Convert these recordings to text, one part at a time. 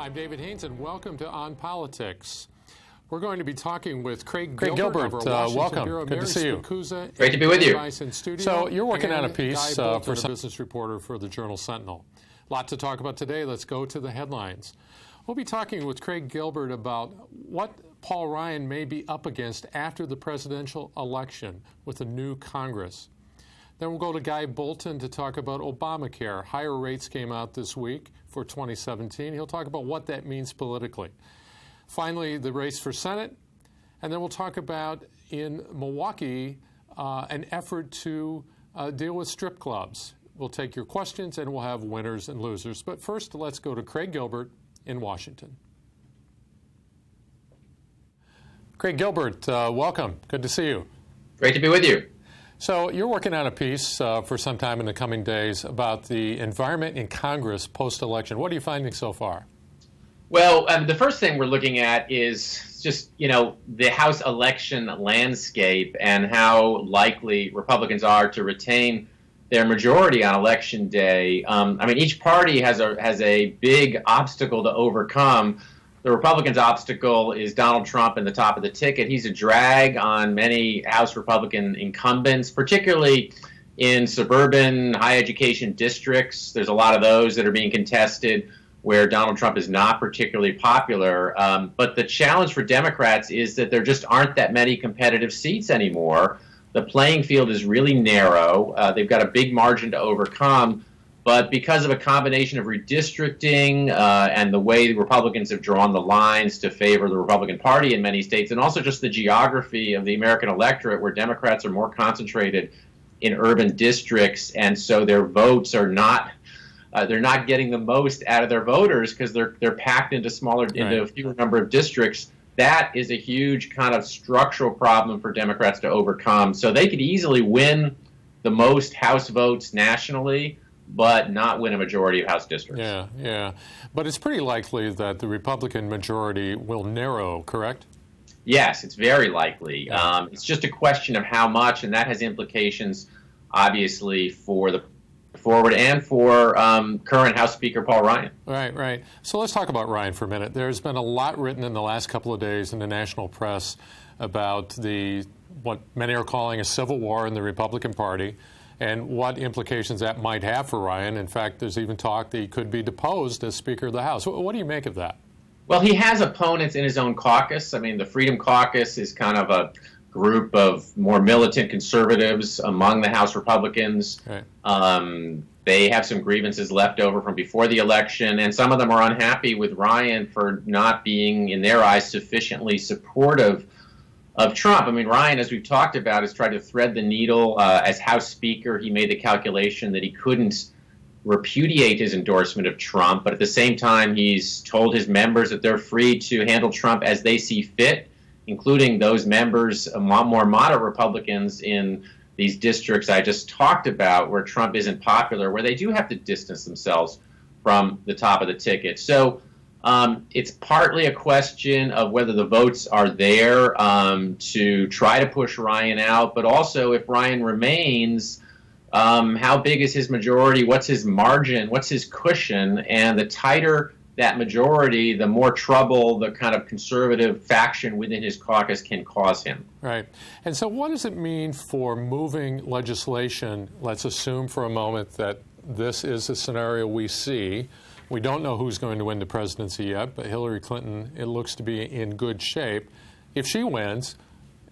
I'm David Haynes, and welcome to OnPolitics. We're going to be talking with Craig Gilbert of our welcome. Bureau. Good to see you. Great to be with you. So you're working on a piece for a business reporter for the Journal Sentinel. A lot to talk about today. Let's go to the headlines. We'll be talking with Craig Gilbert about what Paul Ryan may be up against after the presidential election with a new Congress. Then we'll go to Guy Bolton to talk about Obamacare. Higher rates came out this week for 2017. He'll talk about what that means politically. Finally, the race for Senate. And then we'll talk about, in Milwaukee, an effort to deal with strip clubs. We'll take your questions, and we'll have winners and losers. But first, let's go to Craig Gilbert in Washington. Craig Gilbert, welcome. Good to see you. Great to be with you. So you're working on a piece for some time in the coming days about the environment in Congress post-election. What are you finding so far? Well, the first thing we're looking at is just, the House election landscape and how likely Republicans are to retain their majority on Election Day. Each party has a big obstacle to overcome. The Republicans' obstacle is Donald Trump in the top of the ticket. He's a drag on many House Republican incumbents, particularly in suburban high education districts. There's a lot of those that are being contested where Donald Trump is not particularly popular. But the challenge for Democrats is that there just aren't that many competitive seats anymore. The playing field is really narrow. They've got a big margin to overcome. But because of a combination of redistricting and the way the Republicans have drawn the lines to favor the Republican Party in many states, and also just the geography of the American electorate, where Democrats are more concentrated in urban districts, and so their votes are not they're not getting the most out of their voters because they're packed into into a fewer number of districts. That is a huge kind of structural problem for Democrats to overcome. So they could easily win the most House votes nationally, but not win a majority of House districts. Yeah. But it's pretty likely that the Republican majority will narrow, correct? Yes, it's very likely. It's just a question of how much, and that has implications, obviously, for the forward and for current House Speaker Paul Ryan. Right. So let's talk about Ryan for a minute. There's been a lot written in the last couple of days in the national press about what many are calling a civil war in the Republican Party, and what implications that might have for Ryan. In fact, there's even talk that he could be deposed as Speaker of the House. What do you make of that? Well, he has opponents in his own caucus. The Freedom Caucus is kind of a group of more militant conservatives among the House Republicans. Right. They have some grievances left over from before the election, and some of them are unhappy with Ryan for not being, in their eyes, sufficiently supportive of Trump. Ryan, as we've talked about, has tried to thread the needle. As House Speaker, he made the calculation that he couldn't repudiate his endorsement of Trump, but at the same time, he's told his members that they're free to handle Trump as they see fit, including those members, more moderate Republicans in these districts I just talked about, where Trump isn't popular, where they do have to distance themselves from the top of the ticket. So it's partly a question of whether the votes are there to try to push Ryan out, but also if Ryan remains, how big is his majority, what's his margin, what's his cushion, and the tighter that majority, the more trouble the kind of conservative faction within his caucus can cause him. Right. And so what does it mean for moving legislation? Let's assume for a moment that this is a scenario we see. We don't know who's going to win the presidency yet, but Hillary Clinton, it looks to be in good shape. If she wins,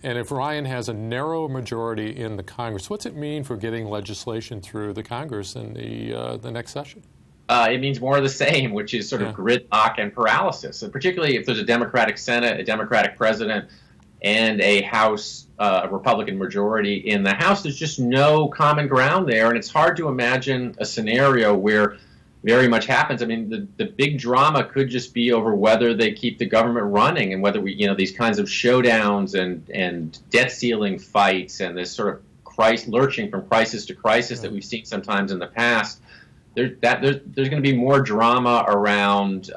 and if Ryan has a narrow majority in the Congress, what's it mean for getting legislation through the Congress in the next session? It means more of the same, which is sort of gridlock and paralysis. And particularly if there's a Democratic Senate, a Democratic president, and a House, a Republican majority in the House, there's just no common ground there. And it's hard to imagine a scenario where very much happens. The big drama could just be over whether they keep the government running and whether these kinds of showdowns and debt ceiling fights and this sort of lurching from crisis to crisis that we've seen sometimes in the past. There's going to be more drama around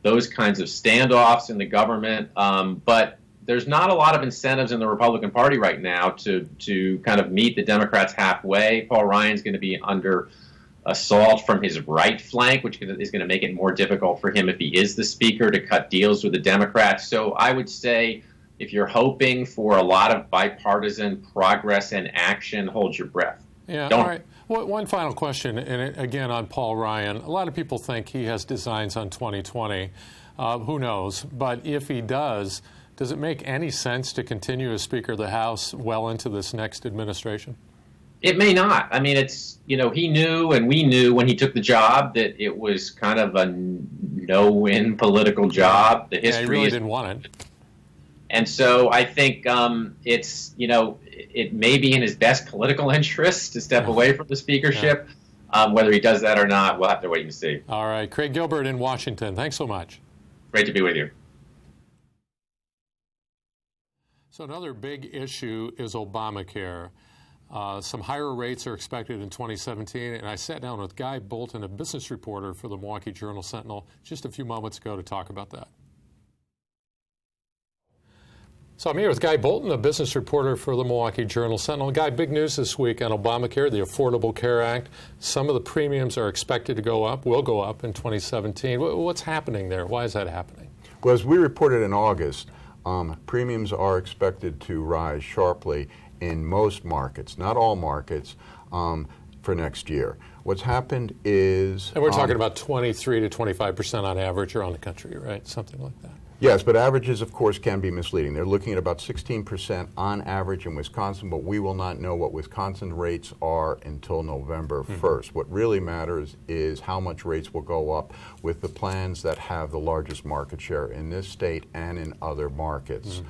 those kinds of standoffs in the government, but there's not a lot of incentives in the Republican Party right now to kind of meet the Democrats halfway. Paul Ryan's going to be under assault from his right flank, which is going to make it more difficult for him if he is the speaker to cut deals with the Democrats. So I would say if you're hoping for a lot of bipartisan progress and action, hold your breath. Yeah, all right. Well, one final question, and again on Paul Ryan. A lot of people think he has designs on 2020. Who knows? But if he does it make any sense to continue as Speaker of the House well into this next administration? It may not. I mean, it's, he knew and we knew when he took the job that it was kind of a no-win political job. The history he really didn't want it. And so I think it's, it may be in his best political interest to step away from the speakership. Whether he does that or not, we'll have to wait and see. All right. Craig Gilbert in Washington. Thanks so much. Great to be with you. So another big issue is Obamacare. Some higher rates are expected in 2017, and I sat down with Guy Bolton, a business reporter for the Milwaukee Journal-Sentinel, just a few moments ago to talk about that. So I'm here with Guy Bolton, a business reporter for the Milwaukee Journal-Sentinel. Guy, big news this week on Obamacare, the Affordable Care Act. Some of the premiums are expected to go up, will go up in 2017. What's happening there? Why is that happening? Well, as we reported in August, premiums are expected to rise sharply in most markets, not all markets, for next year. What's happened is... And we're talking about 23 to 25% on average around the country, right? Something like that. Yes, but averages, of course, can be misleading. They're looking at about 16% on average in Wisconsin, but we will not know what Wisconsin rates are until November 1st. What really matters is how much rates will go up with the plans that have the largest market share in this state and in other markets.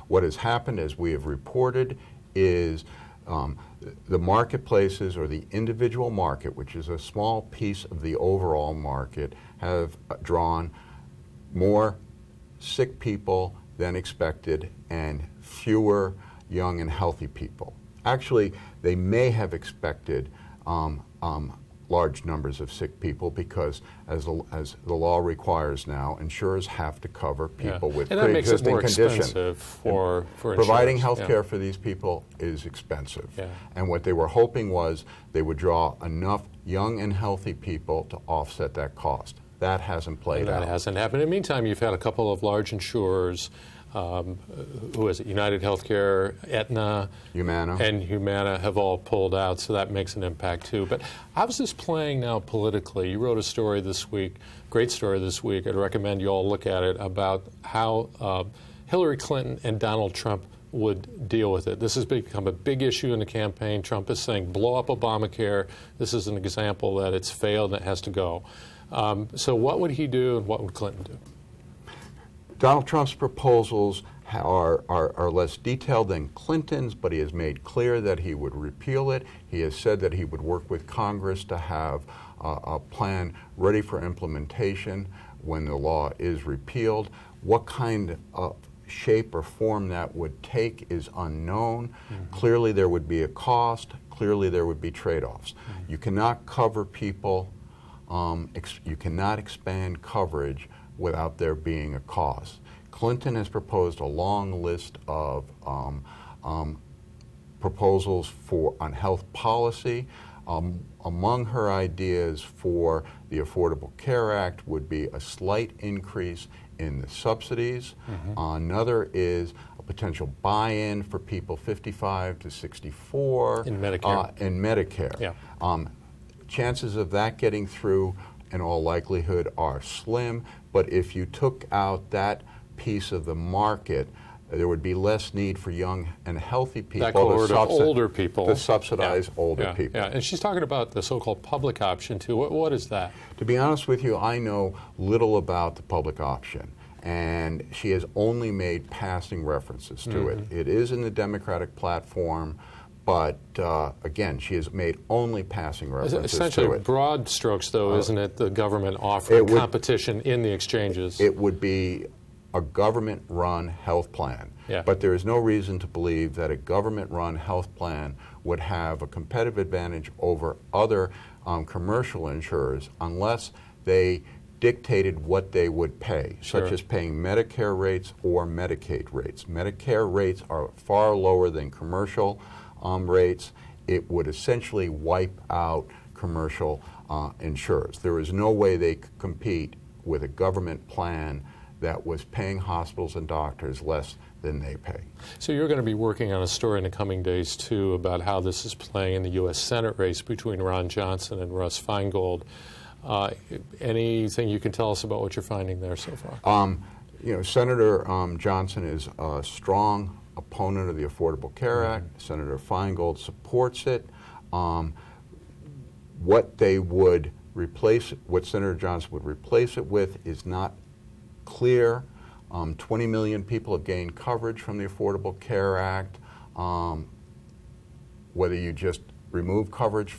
What has happened, as we have reported, is the marketplaces, or the individual market, which is a small piece of the overall market, have drawn more sick people than expected and fewer young and healthy people. Actually, they may have expected large numbers of sick people because, as the law requires now, insurers have to cover people with pre-existing conditions. For providing health care for these people is expensive. And what they were hoping was they would draw enough young and healthy people to offset that cost. That hasn't played out. That hasn't happened. In the meantime, you've had a couple of large insurers, who is it, United Healthcare, Aetna, Humana have all pulled out, so that makes an impact too. But how's this playing now politically? You wrote a story this week, great story this week, I'd recommend you all look at it, about how Hillary Clinton and Donald Trump would deal with it. This has become a big issue in the campaign. Trump is saying, blow up Obamacare. This is an example that it's failed and it has to go. So what would he do and what would Clinton do? Donald Trump's proposals are less detailed than Clinton's, but he has made clear that he would repeal it. He has said that he would work with Congress to have a plan ready for implementation when the law is repealed. What kind of shape or form that would take is unknown. Clearly there would be a cost. Clearly there would be trade-offs. You cannot cover people, you cannot expand coverage without there being a cost. Clinton has proposed a long list of proposals on health policy. Among her ideas for the Affordable Care Act would be a slight increase in the subsidies. Another is a potential buy-in for people 55 to 64 in Medicare. Chances of that getting through in all likelihood are slim, but if you took out that piece of the market, there would be less need for young and healthy people older people to subsidize older people. And she's talking about the so-called public option too. What is that? To be honest with you, I know little about the public option, and she has only made passing references to it. It is in the Democratic platform, but again, she has made only passing references essentially to it. Broad strokes, though, isn't it? The government offering competition in the exchanges. It would be a government-run health plan. But there is no reason to believe that a government-run health plan would have a competitive advantage over other commercial insurers unless they dictated what they would pay, such as paying Medicare rates or Medicaid rates. Medicare rates are far lower than commercial rates. It would essentially wipe out commercial insurers. There is no way they could compete with a government plan that was paying hospitals and doctors less than they pay. So you're going to be working on a story in the coming days, too, about how this is playing in the U.S. Senate race between Ron Johnson and Russ Feingold. Anything you can tell us about what you're finding there so far? Senator Johnson is a strong opponent of the Affordable Care Act. Senator Feingold supports it. What Senator Johnson would replace it with is not clear. 20 million people have gained coverage from the Affordable Care Act. Whether you just remove coverage,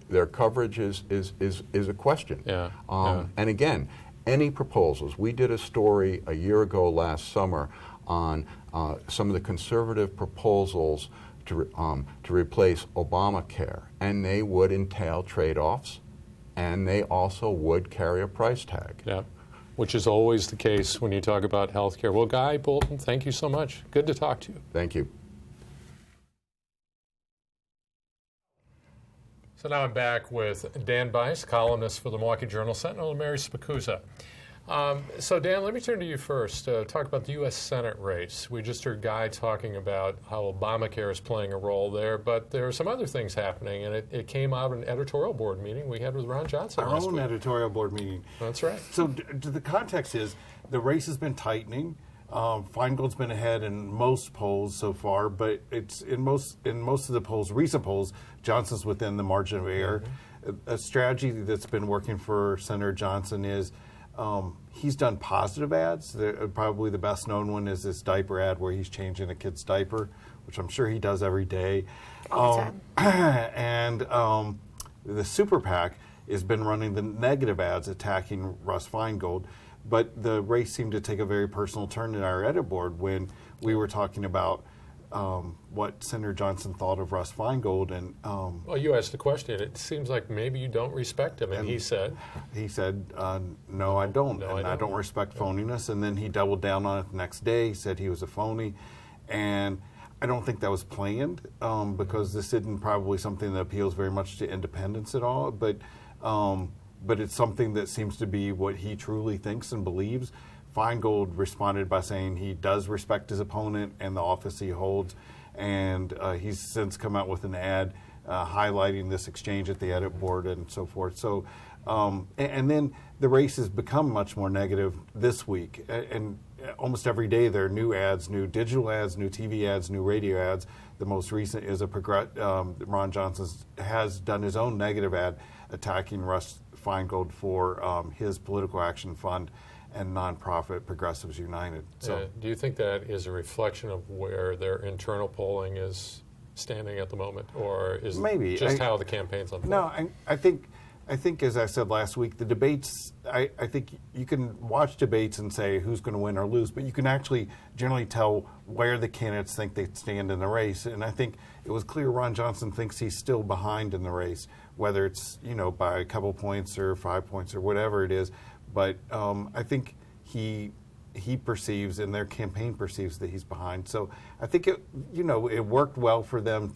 their coverage is a question. And again, any proposals. We did a story a year ago last summer on some of the conservative proposals to replace Obamacare, and they would entail trade-offs, and they also would carry a price tag. Yeah, which is always the case when you talk about health care. Well, Guy Bolton, thank you so much. Good to talk to you. Thank you. So now I'm back with Dan Bice, columnist for the Milwaukee Journal Sentinel, and Mary Spicuzza. So Dan, let me turn to you first. Talk about the U.S. Senate race. We just heard Guy talking about how Obamacare is playing a role there, but there are some other things happening, and it came out in an editorial board meeting we had with Ron Johnson last week. Our own editorial board meeting. That's right. So the context is the race has been tightening. Feingold's been ahead in most polls so far, but it's in most of the polls, recent polls, Johnson's within the margin of error. A strategy that's been working for Senator Johnson is he's done positive ads. Probably the best known one is this diaper ad where he's changing a kid's diaper, which I'm sure he does every day. All the time. And the Super PAC has been running the negative ads attacking Russ Feingold. But the race seemed to take a very personal turn in our edit board when we were talking about what Senator Johnson thought of Russ Feingold. And well, you asked the question. It seems like maybe you don't respect him, and he said, "No, I don't, no, and I don't respect phoniness." And then he doubled down on it the next day. He said he was a phony, and I don't think that was planned because this isn't probably something that appeals very much to independents at all, but it's something that seems to be what he truly thinks and believes. Feingold responded by saying he does respect his opponent and the office he holds, and he's since come out with an ad highlighting this exchange at the edit board and so forth. So, and then the race has become much more negative this week, and almost every day there are new ads, new digital ads, new TV ads, new radio ads. The most recent is Ron Johnson has done his own negative ad attacking Russ Feingold for his political action fund and nonprofit Progressives United. So, do you think that is a reflection of where their internal polling is standing at the moment, or is maybe it just how the campaign's unfolding? No, I think as I said last week, the debates. I think you can watch debates and say who's going to win or lose, but you can actually generally tell where the candidates think they stand in the race. And I think it was clear Ron Johnson thinks he's still behind in the race, whether it's by a couple points or 5 points or whatever it is. But I think he perceives and their campaign perceives that he's behind. So I think it worked well for them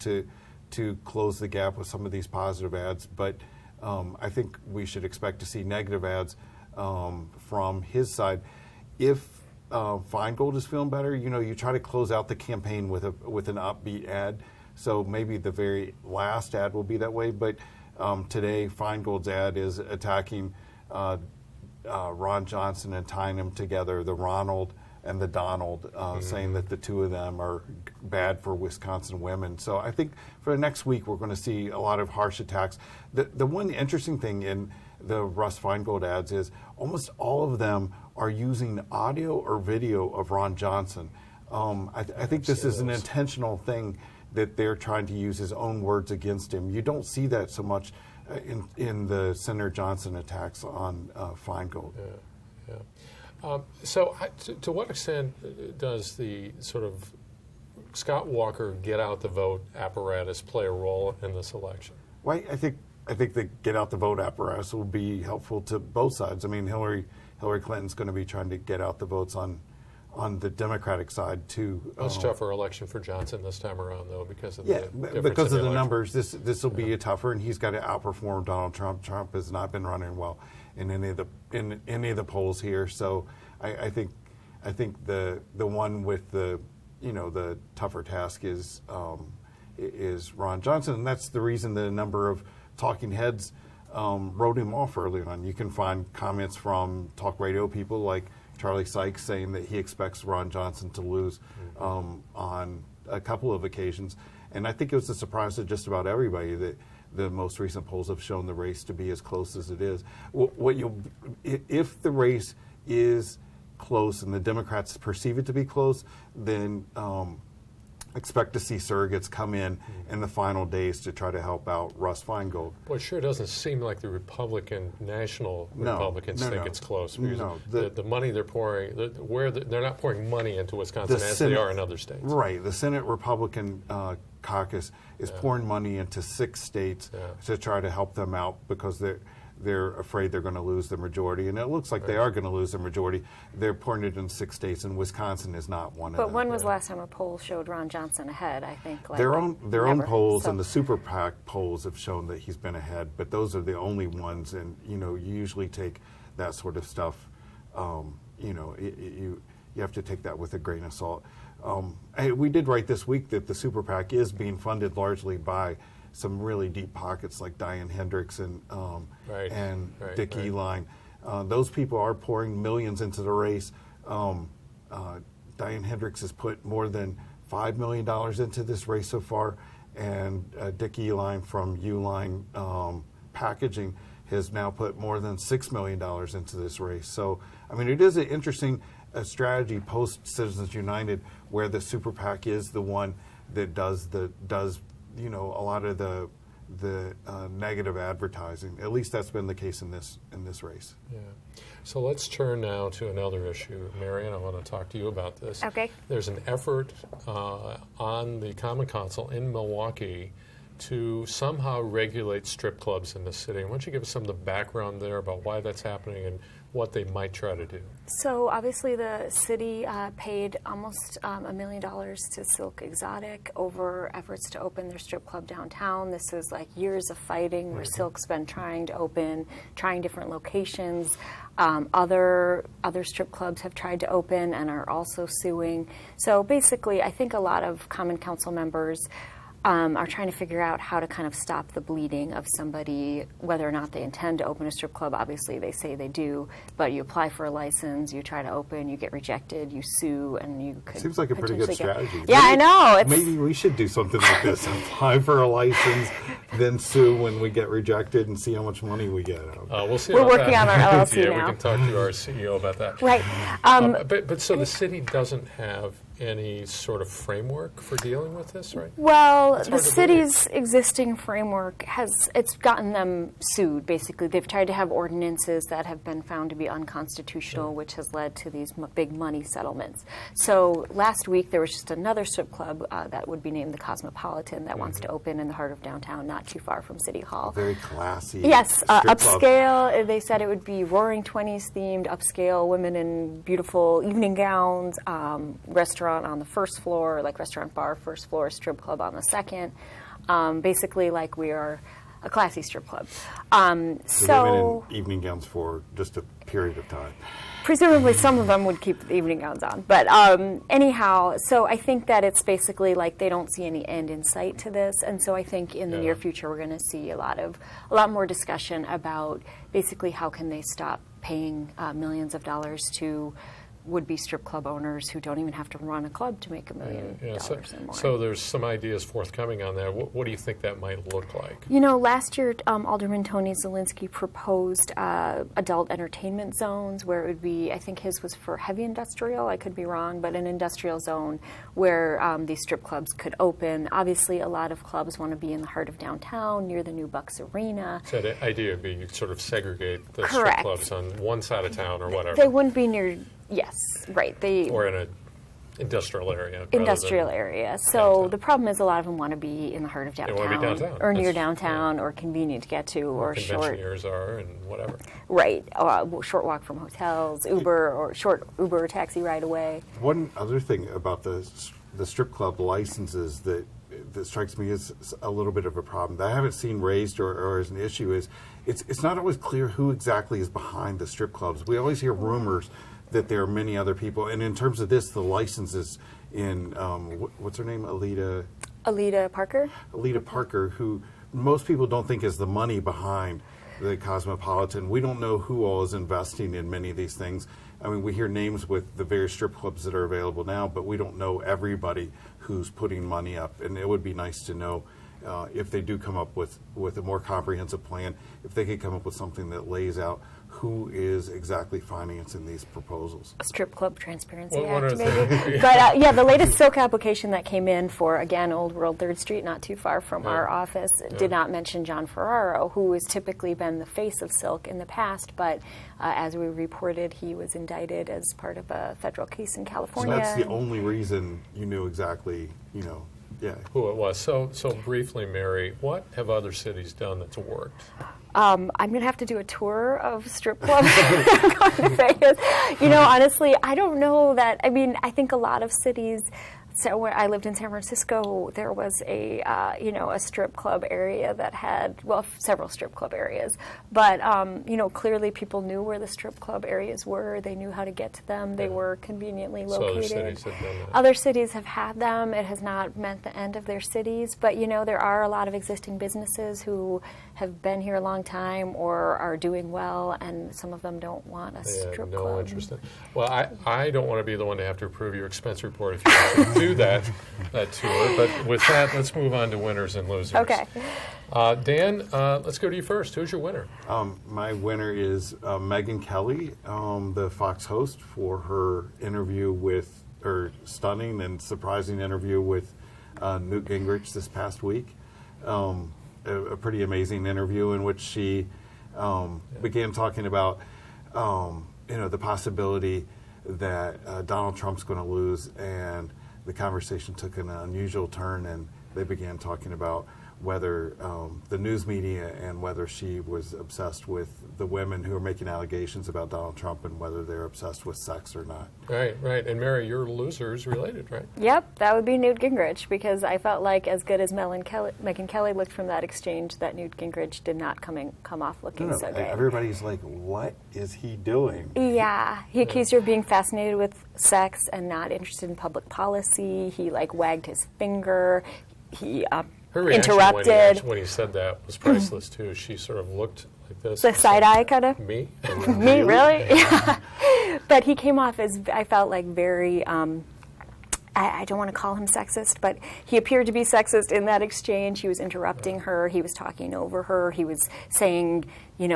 to close the gap with some of these positive ads. But I think we should expect to see negative ads from his side. If Feingold is feeling better, you try to close out the campaign with an upbeat ad. So maybe the very last ad will be that way. But today, Feingold's ad is attacking Ron Johnson and tying them together, the Ronald and the Donald, saying that the two of them are bad for Wisconsin women. So I think for the next week, we're going to see a lot of harsh attacks. The one interesting thing in the Russ Feingold ads is almost all of them are using audio or video of Ron Johnson. I think this is an intentional thing that they're trying to use his own words against him. You don't see that so much in the Senator Johnson attacks on Feingold. So to what extent does the sort of Scott Walker get out the vote apparatus play a role in this election? Well, I think the get out the vote apparatus will be helpful to both sides. I mean, Hillary Clinton's going to be trying to get out the votes on on the Democratic side too. Much tougher election for Johnson this time around, though, because of Yeah, the difference because in of the election. numbers, this will be a tougher, and he's got to outperform Donald Trump. Trump has not been running well in any of the polls here. So I think the one with the the tougher task is Ron Johnson, and that's the reason that a number of talking heads wrote him off early on. You can find comments from talk radio people like Charlie Sykes saying that he expects Ron Johnson to lose on a couple of occasions. And I think it was a surprise to just about everybody that the most recent polls have shown the race to be as close as it is. If the race is close and the Democrats perceive it to be close, then expect to see surrogates come in the final days to try to help out Russ Feingold. Well, it sure doesn't seem like the national Republicans think it's close. Because the money they're pouring, they're not pouring money into Wisconsin as they are in other states. Right. The Senate Republican caucus is pouring money into 6 states to try to help them out because they're afraid they're going to lose the majority, and it looks like they are going to lose the majority. They're pouring it in 6 states, and Wisconsin is not one of them. But when was the last time a poll showed Ron Johnson ahead? I think their own polls So- and the Super PAC polls have shown that he's been ahead, but those are the only ones. And you usually take that sort of stuff. You have to take that with a grain of salt. We did write this week that the Super PAC is being funded largely by some really deep pockets like Diane Hendricks and Dick Eline. Those people are pouring millions into the race. Diane Hendricks has put more than $5 million into this race so far, and Dick Eline from Uline Packaging has now put more than $6 million into this race. So, I mean, it is an interesting strategy post Citizens United, where the Super PAC is the one that does a lot of the negative advertising. At least that's been the case in this race. Yeah. So let's turn now to another issue. Marion, I want to talk to you about this. Okay. There's an effort on the Common Council in Milwaukee to somehow regulate strip clubs in the city. Why don't you give us some of the background there about why that's happening and what they might try to do? So obviously the city paid almost $1 million to Silk Exotic over efforts to open their strip club downtown. This is like years of fighting where Silk's been trying to open, trying different locations. Other strip clubs have tried to open and are also suing. So basically, I think a lot of Common Council members are trying to figure out how to kind of stop the bleeding of somebody, whether or not they intend to open a strip club. Obviously, they say they do, but you apply for a license, you try to open, you get rejected, you sue, and you could Seems like a pretty good strategy. Yeah, I know. Maybe we should do something like this. Apply for a license, then sue when we get rejected and see how much money we get out of it. We'll see We're about working that. on our LLC yeah, now. we can talk to our CEO about that. Right. But so the city doesn't have any sort of framework for dealing with this, right? Well, It's the hard to city's existing framework it's gotten them sued, basically. They've tried to have ordinances that have been found to be unconstitutional, which has led to these big money settlements. So last week there was just another strip club that would be named the Cosmopolitan that wants to open in the heart of downtown, not too far from City Hall. Very classy. Yes, strip club. upscale. They said it would be Roaring Twenties themed, upscale, women in beautiful evening gowns, restaurant on the first floor, like restaurant bar first floor, strip club on the second. Basically, like we are a classy strip club. Women So in evening gowns for just a period of time. presumably some of them would keep the evening gowns on. But anyhow, so I think that it's basically like they don't see any end in sight to this. And so I think in the near future we're going to see a lot more discussion about basically how can they stop paying millions of dollars to would-be strip club owners who don't even have to run a club to make $1 million and more. So there's some ideas forthcoming on that. What do you think that might look like? You know, last year Alderman Tony Zielinski proposed adult entertainment zones where it would be, I think his was for heavy industrial, I could be wrong, but an industrial zone where these strip clubs could open. Obviously, a lot of clubs want to be in the heart of downtown, near the new Bucks Arena. So the idea would be you sort of segregate the Correct. strip clubs on one side of town or whatever. They wouldn't be near, yes, right. Or in a industrial area. Industrial area. So downtown. the problem is a lot of them want to be in the heart of They wanna be downtown. or near That's- downtown, or convenient to get to, or short. Conventioneers are and whatever. Right, short walk from hotels, Uber, or short Uber or taxi ride away. One other thing about the strip club licenses that strikes me as a little bit of a problem that I haven't seen raised or as an issue is it's not always clear who exactly is behind the strip clubs. We always hear rumors that there are many other people, and in terms of this, the licenses in what's her name, Alita Parker, who most people don't think is the money behind the Cosmopolitan. We don't know who all is investing in many of these things. I mean, we hear names with the various strip clubs that are available now, but we don't know everybody who's putting money up. And it would be nice to know if they do come up with a more comprehensive plan, if they could come up with something that lays out who is exactly financing these proposals. A strip club transparency Well, one act, of the maybe. things- But yeah, the latest Silk application that came in for, again, Old World 3rd Street, not too far from our office, did not mention John Ferraro, who has typically been the face of Silk in the past, but as we reported, he was indicted as part of a federal case in So California. that's the only reason you knew exactly, yeah. Who it was. So briefly, Mary, what have other cities done that's worked? I'm going to have to do a tour of strip clubs going to Vegas. Honestly, I don't know that. I mean, I think a lot of cities. So when I lived in San Francisco, there was a strip club area that had, well, several strip club areas. But, clearly people knew where the strip club areas were. They knew how to get to them. They were conveniently So located. other cities have done that. Other cities have had them. It has not meant the end of their cities. But, there are a lot of existing businesses who have been here a long time or are doing well, and some of them don't want a strip no club. interest in. Well, I don't want to be the one to have to approve your expense report if you actually do that tour. But with that, let's move on to winners and losers. Okay. Dan, let's go to you first. Who's your winner? My winner is Megyn Kelly, the Fox host, for her interview with, her stunning and surprising interview with Newt Gingrich this past week. A pretty amazing interview in which she began talking about, the possibility that Donald Trump's going to lose, and the conversation took an unusual turn, and they began talking about whether the news media and whether she was obsessed with the women who are making allegations about Donald Trump and whether they're obsessed with sex or not. Right. And Mary, your loser is related, right? Yep, that would be Newt Gingrich, because I felt like as good as Megyn Kelly looked from that exchange, that Newt Gingrich did not come off looking so good. Everybody's like, what is he doing? Yeah, he accused her of being fascinated with sex and not interested in public policy. He wagged his finger. He Her reaction interrupted. when he said that was priceless too. She sort of looked like this. The side eye kind of. Me? Me, really? Yeah. But he came off as, I felt like, very, I don't want to call him sexist, but he appeared to be sexist in that exchange. He was interrupting her. He was talking over her. He was saying,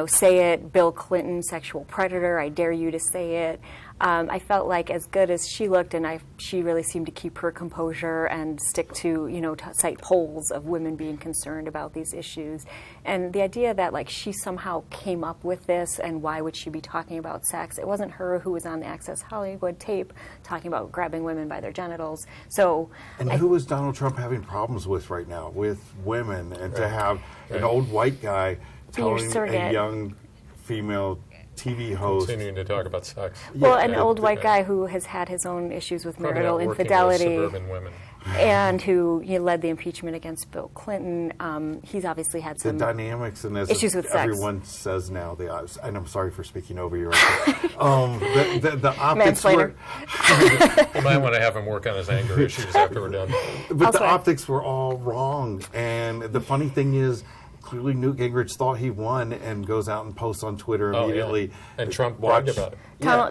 say it, Bill Clinton, sexual predator, I dare you to say it. I felt like as good as she looked, and she really seemed to keep her composure and stick to, to cite polls of women being concerned about these issues. And the idea that she somehow came up with this, and why would she be talking about sex? It wasn't her who was on the Access Hollywood tape talking about grabbing women by their genitals. So, and who is Donald Trump having problems with right now? With women, and to have an old white guy telling a young female TV host. Continuing to talk about sex. Well, an old white guy who has had his own issues with Probably marital not working infidelity. with suburban women. And who led the impeachment against Bill Clinton. He's obviously had The some issues with sex. Everyone says now, and I'm sorry for speaking over you. The optics were. You might want to have him work on his anger issues after we're done. But the optics were all wrong. And the funny thing is, clearly Newt Gingrich thought he won and goes out and posts on Twitter immediately. And Trump bragged about it.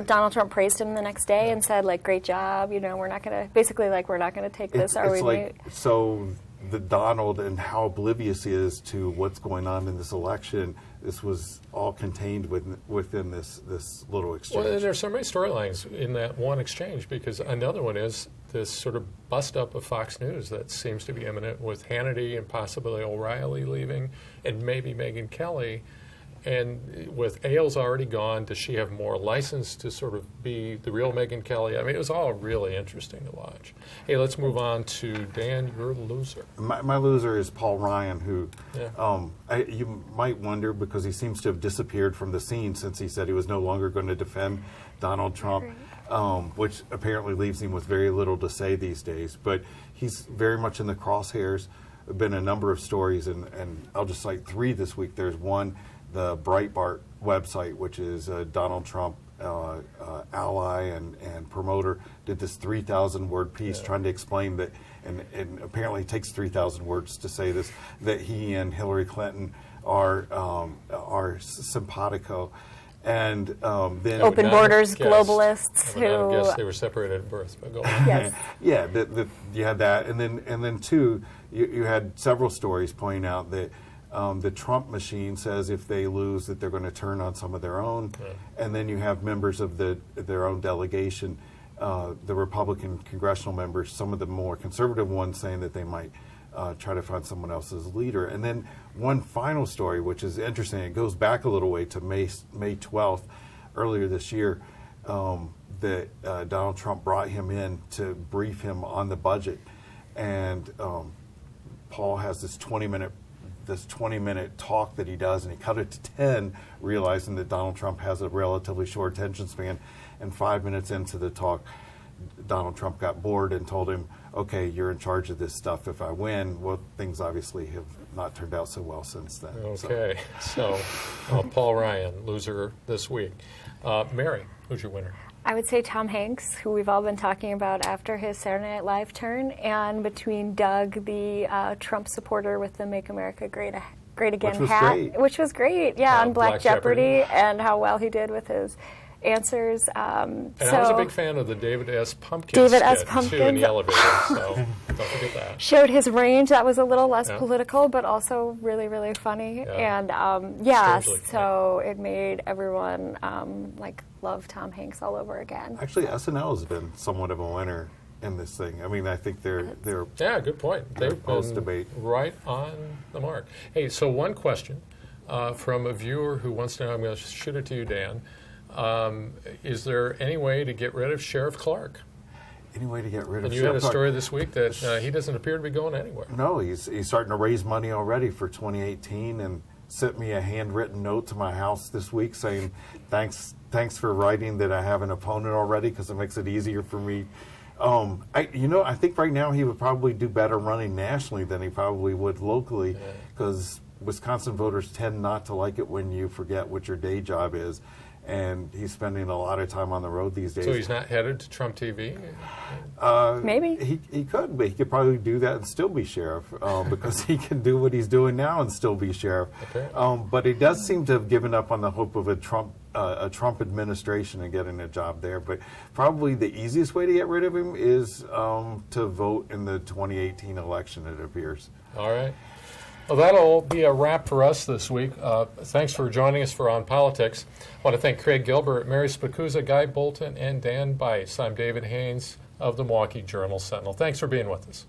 Donald Trump praised him the next day and said, great job, we're not going to, basically, we're not going to take this, are we? So the Donald and how oblivious he is to what's going on in this election, this was all contained within this little exchange. Well, there's so many storylines in that one exchange, because another one is this sort of bust-up of Fox News that seems to be imminent with Hannity and possibly O'Reilly leaving, and maybe Megyn Kelly. And with Ailes already gone, does she have more license to sort of be the real Megyn Kelly? I mean, it was all really interesting to watch. Hey, let's move on to Dan, your loser. My loser is Paul Ryan, who Yeah. you might wonder because he seems to have disappeared from the scene since he said he was no longer going to defend Donald Trump, which apparently leaves him with very little to say these days. But he's very much in the crosshairs. There have been a number of stories, and I'll just cite three this week. There's one, the Breitbart website, which is Donald Trump ally and promoter, did this 3,000-word piece trying to explain that, and apparently it takes 3,000 words to say this, that he and Hillary Clinton are simpatico. And then Open borders, guess. globalists I would who. guess they were separated at birth. But go on. Yes. yeah, you had that, and then two, you had several stories pointing out that the Trump machine says if they lose that they're going to turn on some of their own, and then you have members of their own delegation, the Republican congressional members, some of the more conservative ones saying that they might try to find someone else as leader. And then one final story, which is interesting, it goes back a little way to May 12th, earlier this year, that Donald Trump brought him in to brief him on the budget. And Paul has this 20-minute talk that he does, and he cut it to 10, realizing that Donald Trump has a relatively short attention span. And 5 minutes into the talk, Donald Trump got bored and told him, okay, you're in charge of this stuff if I win. Well, things obviously have not turned out so well since then. Okay, so Paul Ryan, loser this week. Mary, who's your winner? I would say Tom Hanks, who we've all been talking about after his Saturday Night Live turn, and between Doug, the Trump supporter with the Make America Great Again Which was hat, great. which was great, yeah, on Black Jeopardy. Jeopardy, and how well he did with his answers. And I was a big fan of the David S. Pumpkins David S. skit, too, Pumpkins. in the elevator, so don't forget that. Showed his range. That was a little less political, but also really, really funny. Yeah. And Strangely so it made everyone love Tom Hanks all over again. Actually, SNL has been somewhat of a winner in this thing. I mean, I think they're Yeah, good point. They've post-debate. been right on the mark. Hey, so one question from a viewer who wants to know, I'm going to shoot it to you, Dan. Is there any way to get rid of Sheriff Clark? any way to get rid of And you had a Sheriff Clark. story this week that he doesn't appear to be going anywhere. No, he's starting to raise money already for 2018 and sent me a handwritten note to my house this week saying, thanks for writing that I have an opponent already because it makes it easier for me. I think right now he would probably do better running nationally than he probably would locally because Wisconsin voters tend not to like it when you forget what your day job is. And he's spending a lot of time on the road these days. So he's not headed to Trump TV? Maybe. He could, but he could probably do that and still be sheriff because he can do what he's doing now and still be sheriff. Okay. But he does seem to have given up on the hope of a Trump administration and getting a job there. But probably the easiest way to get rid of him is to vote in the 2018 election, it appears. All right. Well, that'll be a wrap for us this week. Thanks for joining us for On Politics. I want to thank Craig Gilbert, Mary Spacuzza, Guy Bolton, and Dan Bice. I'm David Haynes of the Milwaukee Journal-Sentinel. Thanks for being with us.